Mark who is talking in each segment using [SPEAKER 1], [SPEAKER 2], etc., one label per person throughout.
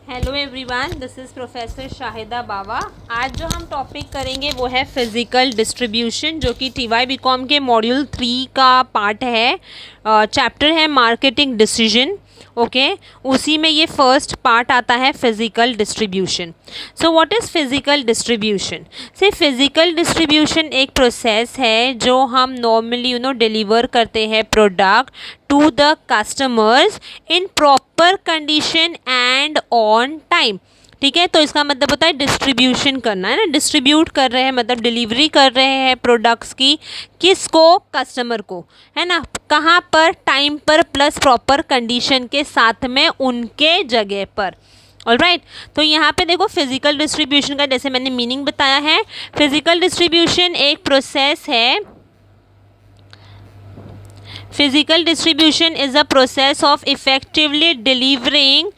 [SPEAKER 1] Hello everyone, this is professor Shahida Bawa. आज जो हम टॉपिक करेंगे वो है फिज़िकल डिस्ट्रीब्यूशन, जो कि टीवाई बीकॉम के मॉड्यूल 3 का पार्ट है। चैप्टर है मार्केटिंग डिसीजन। ओके, उसी में ये फर्स्ट पार्ट आता है physical distribution. So what is physical distribution? से फिज़िकल डिस्ट्रीब्यूशन एक प्रोसेस है जो हम नॉर्मली डिलीवर करते हैं product to the customers in proper condition and on time. ठीक है, तो इसका मतलब होता है डिस्ट्रीब्यूशन करना, है ना। डिस्ट्रीब्यूट कर रहे हैं मतलब डिलीवरी कर रहे हैं प्रोडक्ट्स की, किसको? कस्टमर को, है ना। कहाँ पर? टाइम पर प्लस प्रॉपर कंडीशन के साथ में उनके जगह पर। ऑलराइट, तो यहाँ पे देखो फिजिकल डिस्ट्रीब्यूशन का जैसे मैंने मीनिंग बताया है। फिजिकल डिस्ट्रीब्यूशन एक प्रोसेस है। Physical distribution is a process of effectively delivering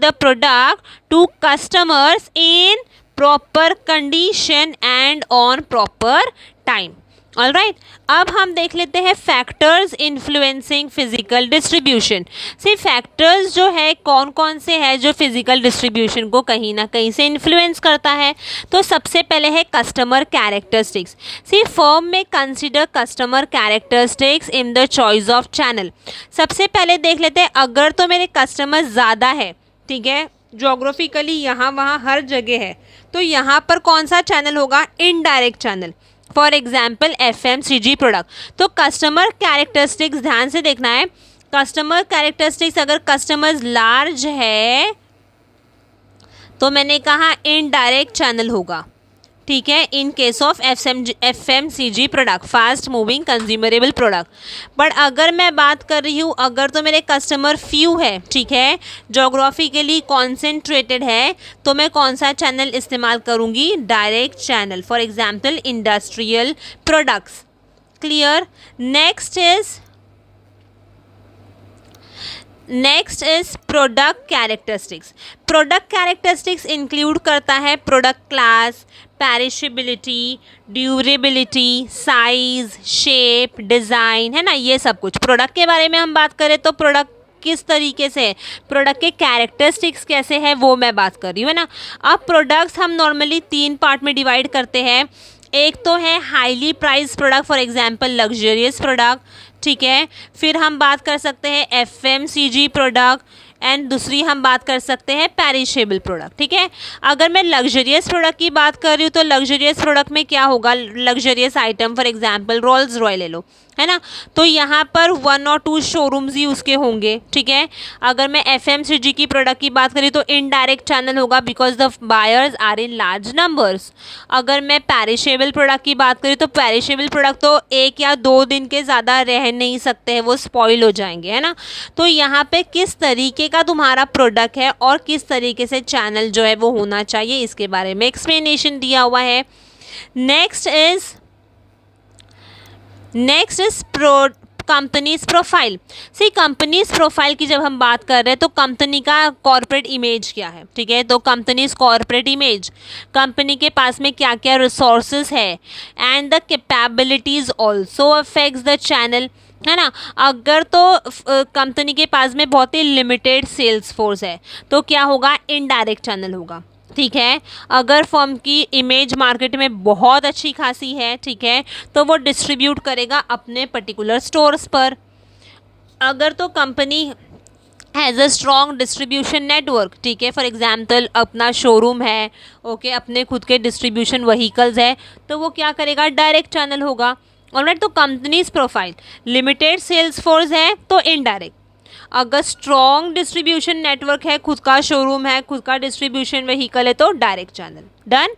[SPEAKER 1] the product to customers in proper condition and on proper time. All right, अब हम देख लेते हैं फैक्टर्स इन्फ्लुएंसिंग फिजिकल डिस्ट्रीब्यूशन। सी फैक्टर्स जो है कौन कौन से हैं जो फिजिकल डिस्ट्रीब्यूशन को कहीं ना कहीं से इन्फ्लुएंस करता है। तो सबसे पहले है कस्टमर कैरेक्टरिस्टिक्स। सी फर्म में consider customer characteristics in the choice of channel. सबसे पहले देख लेते हैं, अगर तो मेरे कस्टमर ज़्यादा है, ठीक है, जोग्राफिकली यहाँ वहाँ हर जगह है, तो यहाँ पर कौन सा चैनल होगा? Indirect channel. For example FMCG product. तो कस्टमर कैरेक्टरिस्टिक्स ध्यान से देखना है। कस्टमर कैरेक्टरिस्टिक्स अगर कस्टमर्स लार्ज है तो मैंने कहा इनडायरेक्ट चैनल होगा, ठीक है, in case of FMCG product, fast moving consumable product. But अगर मैं बात कर रही हूँ, अगर तो मेरे कस्टमर फ्यू है, ठीक है, जोग्राफिकली कॉन्सेंट्रेटेड है, तो मैं कौन सा चैनल इस्तेमाल करूँगी? Direct channel. For example industrial products. Clear? Next is product characteristics. Product characteristics include करता है product class, perishability, durability, size, shape, design, है ना, ये सब कुछ। प्रोडक्ट के बारे में हम बात करें तो प्रोडक्ट किस तरीके से है, प्रोडक्ट के कैरेक्टरिस्टिक्स कैसे है, वो मैं बात कर रही हूँ, है ना। अब प्रोडक्ट्स हम नॉर्मली 3 पार्ट में डिवाइड करते हैं। एक तो है highly price product, for example luxurious product, ठीक है। फिर हम बात कर सकते हैं FMCG प्रोडक्ट, एंड दूसरी हम बात कर सकते हैं पेरिशेबल प्रोडक्ट, ठीक है। अगर मैं लग्जरियस प्रोडक्ट की बात कर रही हूँ तो लग्जरियस प्रोडक्ट में क्या होगा? Luxurious item, for example Rolls Royce ले लो, है ना, तो यहाँ पर 1 और 2 शोरूम्स ही उसके होंगे, ठीक है। अगर मैं FMCG की प्रोडक्ट की बात करी तो इनडायरेक्ट चैनल होगा, because the buyers are in large numbers. अगर मैं पेरिशेबल प्रोडक्ट की बात करी तो पेरिशेबल प्रोडक्ट तो 1 या 2 दिन के ज़्यादा रह नहीं सकते हैं, वो स्पॉइल हो जाएंगे, है ना। तो यहाँ पे किस तरीके का तुम्हारा प्रोडक्ट है और किस तरीके से चैनल जो है वो होना चाहिए, इसके बारे में एक्सप्लेनेशन दिया हुआ है। Next is companies profile. See companies profile की जब हम बात कर रहे हैं तो कंपनी का कॉर्पोरेट इमेज क्या है, ठीक है। तो कंपनीज कॉर्पोरेट इमेज, कंपनी के पास में क्या क्या रिसोर्सेज है, and the capabilities also affects the channel, है ना। अगर तो कंपनी के पास में बहुत ही लिमिटेड सेल्स फोर्स है तो क्या होगा? इनडायरेक्ट चैनल होगा, ठीक है। अगर फर्म की इमेज मार्केट में बहुत अच्छी खासी है, ठीक है, तो वो डिस्ट्रीब्यूट करेगा अपने पर्टिकुलर स्टोर्स पर। अगर तो company has a strong distribution network, ठीक है, फॉर एग्जाम्पल अपना शोरूम है, ओके, अपने खुद के डिस्ट्रीब्यूशन व्हीकल्स है, तो वो क्या करेगा? डायरेक्ट चैनल होगा। ऑलराइट, तो companies profile, limited sales force है तो इनडायरेक्ट। अगर स्ट्रॉन्ग डिस्ट्रीब्यूशन नेटवर्क है, खुद का शोरूम है, खुद का डिस्ट्रीब्यूशन व्हीकल है, तो direct channel. Done.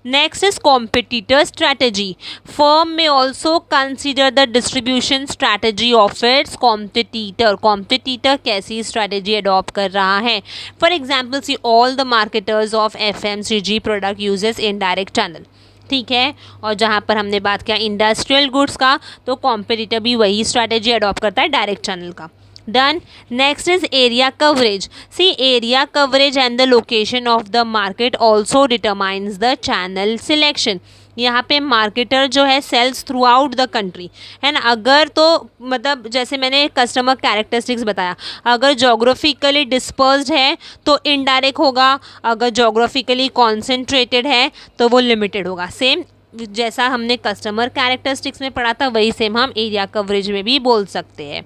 [SPEAKER 1] Next is competitor strategy. Firm may also consider the distribution strategy of its competitor. Competitor कैसी स्ट्रैटेजी अडॉप्ट कर रहा है? For example see all the marketers of FMCG product uses indirect channel, ठीक है। और जहाँ पर हमने बात किया इंडस्ट्रियल गुड्स का, तो कॉम्पिटिटर भी वही स्ट्रैटेजी अडॉप्ट करता है, डायरेक्ट चैनल का। Done. Next is area coverage. See, area coverage and the location of the market also determines the channel selection. यहाँ पे मार्केटर जो है sales throughout the country, है ना। अगर तो मतलब जैसे मैंने कस्टमर कैरेक्टरिस्टिक्स बताया, अगर जोग्राफिकली डिस्पर्स्ड है तो इनडायरेक्ट होगा, अगर जोग्राफिकली कॉन्सेंट्रेटेड है तो वो लिमिटेड होगा। सेम जैसा हमने कस्टमर कैरेक्टरिस्टिक्स में पढ़ा था वही सेम हम एरिया कवरेज में भी बोल सकते हैं।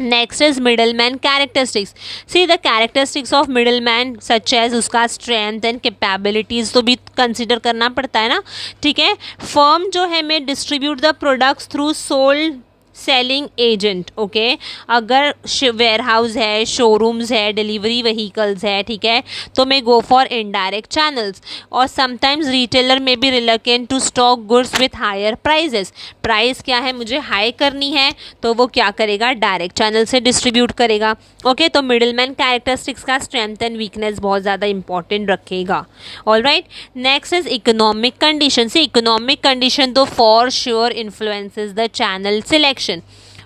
[SPEAKER 1] Next is middleman characteristics. See the characteristics of middleman such as उसका स्ट्रेंथ एंड कैपेबिलिटीज़ तो भी कंसिडर करना पड़ता है ना, ठीक है। फर्म जो है may distribute the products through sold selling agent, okay. अगर वेयर हाउस है, शोरूम्स है, डिलीवरी व्हीकल्स है, ठीक है, तो मैं गो फॉर इनडायरेक्ट चैनल्स। और sometimes retailer may be reluctant to stock goods with higher prices. Price क्या है मुझे हाई करनी है तो वो क्या करेगा, डायरेक्ट चैनल से डिस्ट्रीब्यूट करेगा, ओके। तो मिडिलमैन कैरेक्टरिस्टिक्स का स्ट्रेंथ एंड वीकनेस बहुत ज़्यादा इंपॉर्टेंट रखेगा। Alright, next is economic condition. से इकोनॉमिक कंडीशन तो for sure influences the channel selection.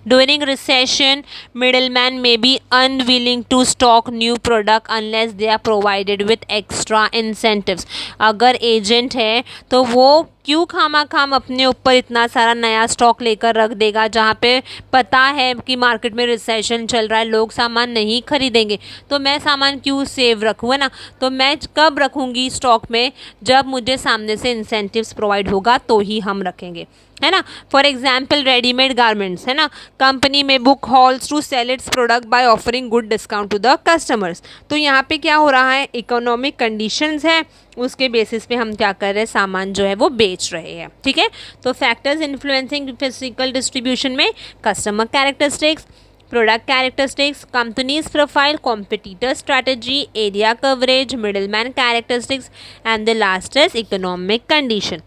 [SPEAKER 1] During recession, middlemen may be unwilling to stock new product unless they are provided with extra incentives. अगर agent है तो वो क्यों खाम अपने ऊपर इतना सारा नया स्टॉक लेकर रख देगा जहाँ पे पता है कि मार्केट में रिसेशन चल रहा है, लोग सामान नहीं खरीदेंगे, तो मैं सामान क्यों सेव रखूँ, है ना। तो मैं कब रखूँगी स्टॉक में, जब मुझे सामने से इंसेंटिव्स प्रोवाइड होगा तो ही हम रखेंगे, है ना। फॉर एग्जाम्पल रेडीमेड गारमेंट्स, है ना, कंपनी में book halls to sell its product by offering good discount to the customers. तो यहाँ पे क्या हो रहा है, इकोनॉमिक कंडीशंस है, उसके बेसिस पे हम क्या कर रहे हैं, सामान जो है वो बेच रहे हैं, ठीक है। तो फैक्टर्स इन्फ्लुएंसिंग फिजिकल डिस्ट्रीब्यूशन में customer characteristics, product characteristics, companies profile, competitor strategy, area coverage, middleman characteristics and the last is economic condition.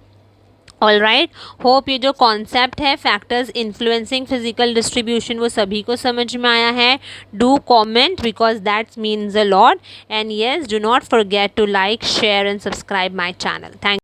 [SPEAKER 1] All right, hope ये जो कॉन्सेप्ट है फैक्टर्स इन्फ्लुएंसिंग फिजिकल डिस्ट्रीब्यूशन वो सभी को समझ में आया है। Do comment because that's means a lot, and yes do not forget to like, share and subscribe my channel. Thank